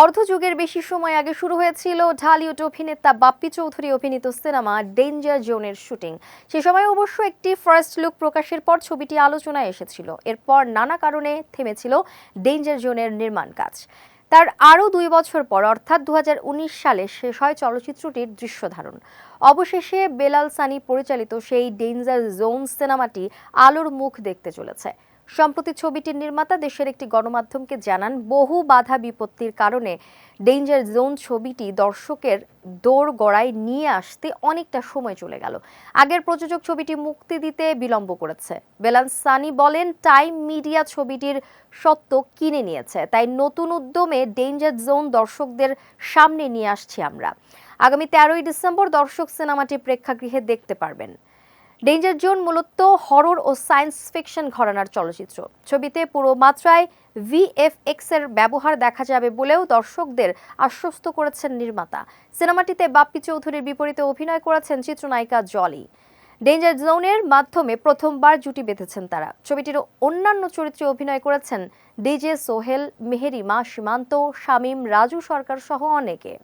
অর্ধযুগের বেশি সময় আগে শুরু হয়েছিল ঢালিউড অভিনেতা বাপ্পি চৌধুরী অভিনীত সিনেমা ডেঞ্জার জোনের শুটিং। সে সময় অবশ্য একটি ফার্স্ট লুক প্রকাশের পর ছবিটি আলোচনায় এসেছিল। এরপর নানা কারণে থেমেছিল ডেঞ্জার জোনের নির্মাণ কাজ। তার আরও 2 বছর পর অর্থাৎ 2019 সালে শেষ হয় চলচ্চিত্রটির দৃশ্যধারণ। অবশেষে বেলাল সানি পরিচালিত সেই ডেঞ্জার জোন সিনেমাটি আলোর মুখ দেখতে চলেছে। সম্প্রতি ছবিটির নির্মাতা দেশের একটি গণমাধ্যমকে জানান, বহু বাধা বিপত্তির কারণে ডেঞ্জার জোন ছবিটি দর্শকের দোরগোড়ায় নিয়ে আসতে অনেকটা সময় চলে গেল। আগের প্রযোজক ছবিটি মুক্তি দিতে বিলম্ব করেছে। বেলাল সানি বলেন, টাইম মিডিয়া ছবিটির সত্ত্ব কিনে নিয়েছে, তাই নতুন উদ্যমে ডেঞ্জার জোন দর্শকদের সামনে নিয়ে আসছি আমরা। আগামী 13ই ডিসেম্বর দর্শক সিনেমাটি প্রেক্ষাগৃহে দেখতে পারবেন। ডেঞ্জার জোন মূলত হরর ও সায়েন্স ফিকশন ঘরানার চলচ্চিত্র। ছবিতে পুরো মাত্রায় ভিএফএক্স এর ব্যবহার দেখা যাবে বলেও দর্শকদের আশ্বস্ত করেছেন নির্মাতা। সিনেমাটিতে বাপ্পি চৌধুরীর বিপরীতে অভিনয় করেছেন চিত্রনায়িকা জলি। ডেঞ্জার জোনের মাধ্যমে প্রথমবার জুটি বেঁধেছেন তারা। ছবিটির অন্যান্য চরিত্রে অভিনয় করেছেন ডিজে সোহেল, মেহেরিমা সীমান্ত, শামীম, রাজু সরকার সহ অনেকে।